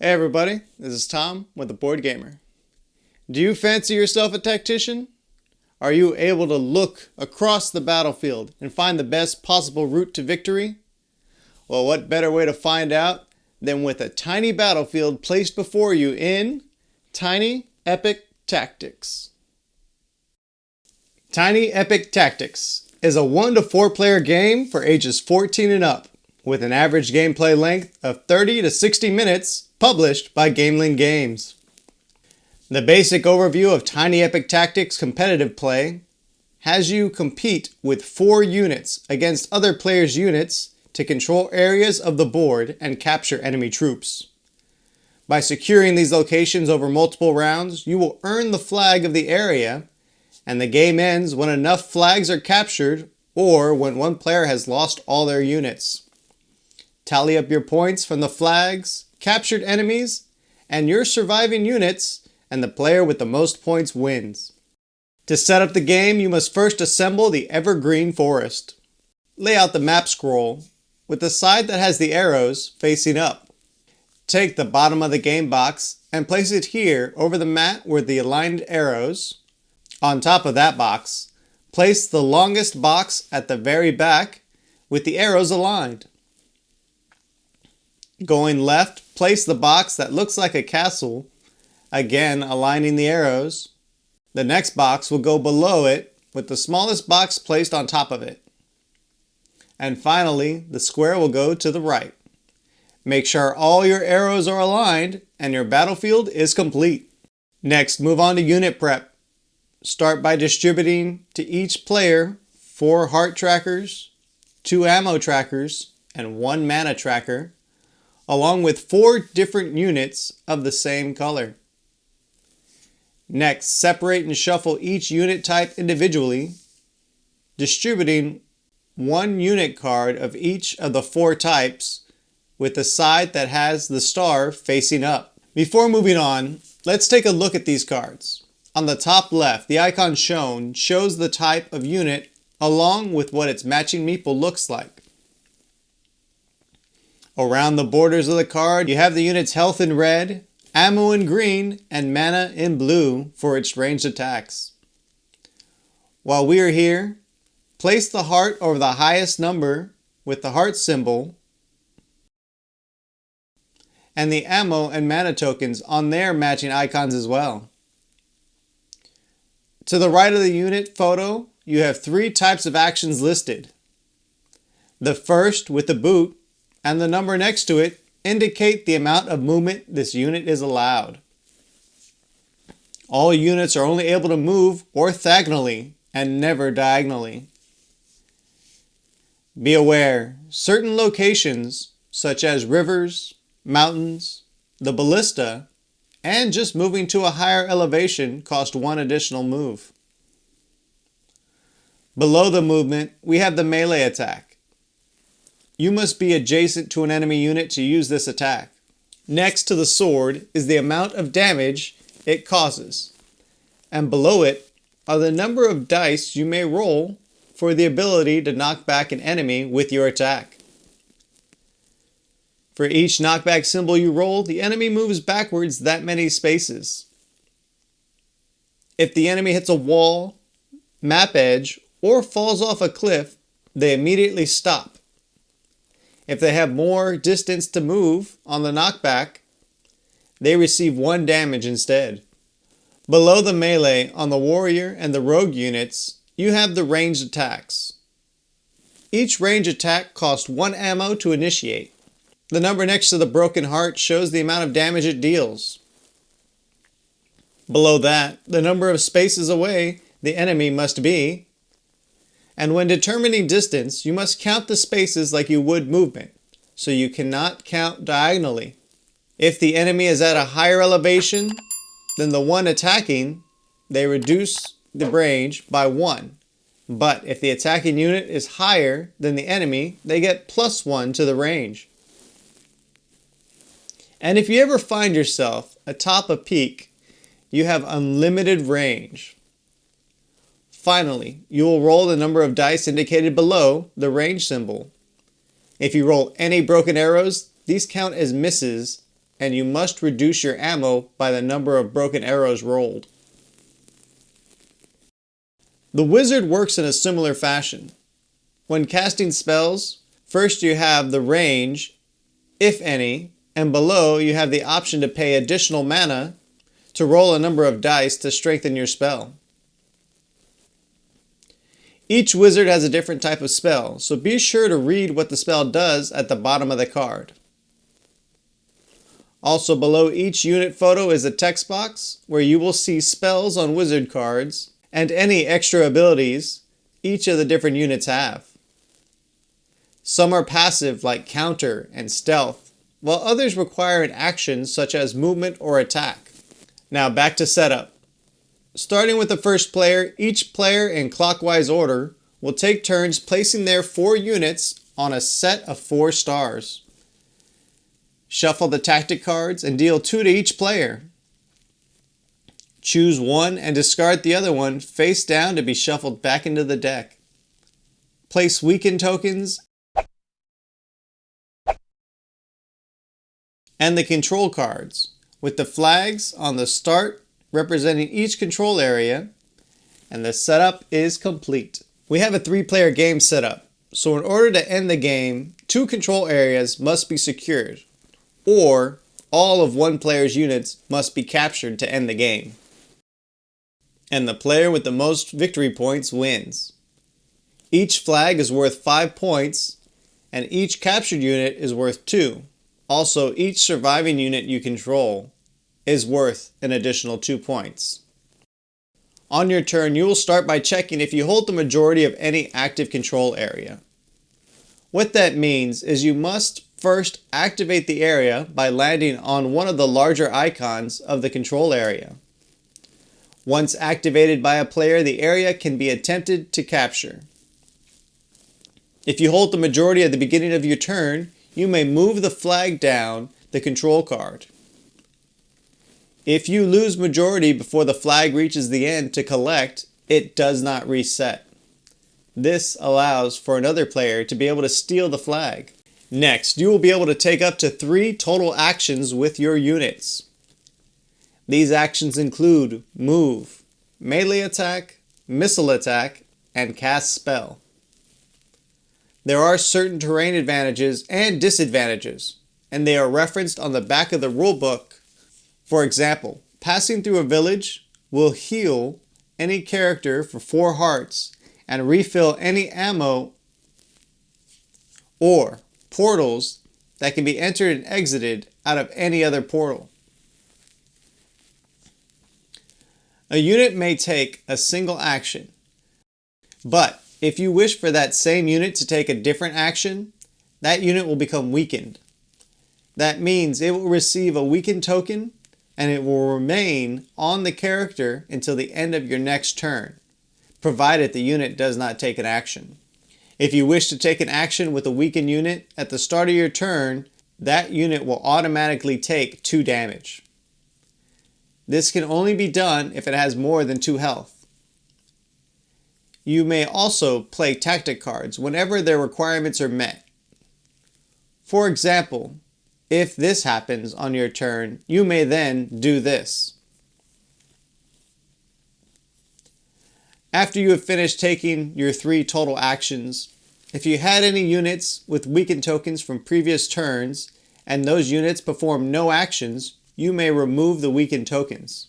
Hey everybody, this is Tom with The Board Gamer. Do you fancy yourself a tactician? Are you able to look across the battlefield and find the best possible route to victory? Well, what better way to find out than with a tiny battlefield placed before you in Tiny Epic Tactics. Tiny Epic Tactics is a 1 to 4 player game for ages 14 and up, with an average gameplay length of 30 to 60 minutes, published by Gamelyn Games. The basic overview of Tiny Epic Tactics competitive play has you compete with 4 units against other players' units to control areas of the board and capture enemy troops. By securing these locations over multiple rounds, you will earn the flag of the area, and the game ends when enough flags are captured or when one player has lost all their units. Tally up your points from the flags, captured enemies, and your surviving units, and the player with the most points wins. To set up the game, you must first assemble the evergreen forest. Lay out the map scroll with the side that has the arrows facing up. Take the bottom of the game box and place it here over the mat with the aligned arrows. On top of that box, place the longest box at the very back with the arrows aligned. Going left, place the box that looks like a castle, again aligning the arrows. The next box will go below it with the smallest box placed on top of it. And finally, the square will go to the right. Make sure all your arrows are aligned and your battlefield is complete. Next, move on to unit prep. Start by distributing to each player 4 heart trackers, 2 ammo trackers, and 1 mana tracker, along with 4 different units of the same color. Next, separate and shuffle each unit type individually, distributing 1 unit card of each of the 4 types with the side that has the star facing up. Before moving on, let's take a look at these cards. On the top left, the icon shown shows the type of unit along with what its matching meeple looks like. Around the borders of the card, you have the unit's health in red, ammo in green, and mana in blue for its ranged attacks. While we are here, place the heart over the highest number with the heart symbol and the ammo and mana tokens on their matching icons as well. To the right of the unit photo, you have 3 types of actions listed. The first, with the boot, and the number next to it indicate the amount of movement this unit is allowed. All units are only able to move orthogonally and never diagonally. Be aware, certain locations such as rivers, mountains, the ballista, and just moving to a higher elevation cost 1 additional move. Below the movement, we have the melee attack. You must be adjacent to an enemy unit to use this attack. Next to the sword is the amount of damage it causes, and below it are the number of dice you may roll for the ability to knock back an enemy with your attack. For each knockback symbol you roll, the enemy moves backwards that many spaces. If the enemy hits a wall, map edge, or falls off a cliff, they immediately stop. If they have more distance to move on the knockback, they receive 1 damage instead. Below the melee, on the warrior and the rogue units, you have the ranged attacks. Each range attack costs 1 ammo to initiate. The number next to the broken heart shows the amount of damage it deals. Below that, the number of spaces away the enemy must be. And when determining distance, you must count the spaces like you would movement, so you cannot count diagonally. If the enemy is at a higher elevation than the one attacking, they reduce the range by 1. But if the attacking unit is higher than the enemy, they get +1 to the range. And if you ever find yourself atop a peak, you have unlimited range. Finally, you will roll the number of dice indicated below the range symbol. If you roll any broken arrows, these count as misses and you must reduce your ammo by the number of broken arrows rolled. The wizard works in a similar fashion. When casting spells, first you have the range, if any, and below you have the option to pay additional mana to roll a number of dice to strengthen your spell. Each wizard has a different type of spell, so be sure to read what the spell does at the bottom of the card. Also below each unit photo is a text box where you will see spells on wizard cards and any extra abilities each of the different units have. Some are passive like counter and stealth, while others require an action such as movement or attack. Now back to setup. Starting with the first player, each player in clockwise order will take turns placing their 4 units on a set of 4 stars. Shuffle the tactic cards and deal 2 to each player. Choose one and discard the other one face down to be shuffled back into the deck. Place weakened tokens and the control cards, with the flags on the start representing each control area, and the setup is complete. We have a 3-player game set up, so in order to end the game, 2 control areas must be secured, or all of one player's units must be captured to end the game. And the player with the most victory points wins. Each flag is worth 5 points, and each captured unit is worth 2. Also, each surviving unit you control is worth an additional 2 points. On your turn, you will start by checking if you hold the majority of any active control area. What that means is you must first activate the area by landing on one of the larger icons of the control area. Once activated by a player, the area can be attempted to capture. If you hold the majority at the beginning of your turn, you may move the flag down the control card. If you lose majority before the flag reaches the end to collect, it does not reset. This allows for another player to be able to steal the flag. Next, you will be able to take up to 3 total actions with your units. These actions include move, melee attack, missile attack, and cast spell. There are certain terrain advantages and disadvantages, and they are referenced on the back of the rulebook. For example, passing through a village will heal any character for 4 hearts and refill any ammo, or portals that can be entered and exited out of any other portal. A unit may take a single action, but if you wish for that same unit to take a different action, that unit will become weakened. That means it will receive a weakened token and it will remain on the character until the end of your next turn, provided the unit does not take an action. If you wish to take an action with a weakened unit at the start of your turn, that unit will automatically take 2 damage. This can only be done if it has more than 2 health. You may also play tactic cards whenever their requirements are met. For example, if this happens on your turn, you may then do this. After you have finished taking your 3 total actions, if you had any units with weakened tokens from previous turns and those units perform no actions, you may remove the weakened tokens.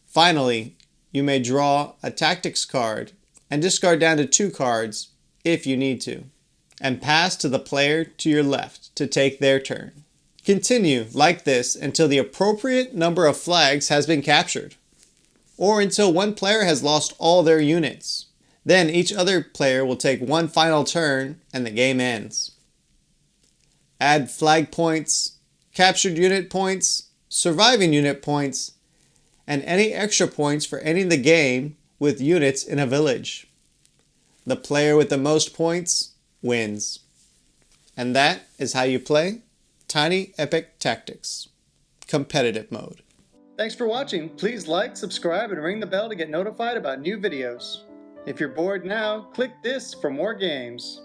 Finally, you may draw a tactics card and discard down to 2 cards if you need to, and pass to the player to your left to take their turn. Continue like this until the appropriate number of flags has been captured, or until one player has lost all their units. Then each other player will take one final turn and the game ends. Add flag points, captured unit points, surviving unit points, and any extra points for ending the game with units in a village. The player with the most points wins. And that is how you play Tiny Epic Tactics, competitive mode. Thanks for watching. Please like, subscribe, and ring the bell to get notified about new videos. If you're bored now, click this for more games.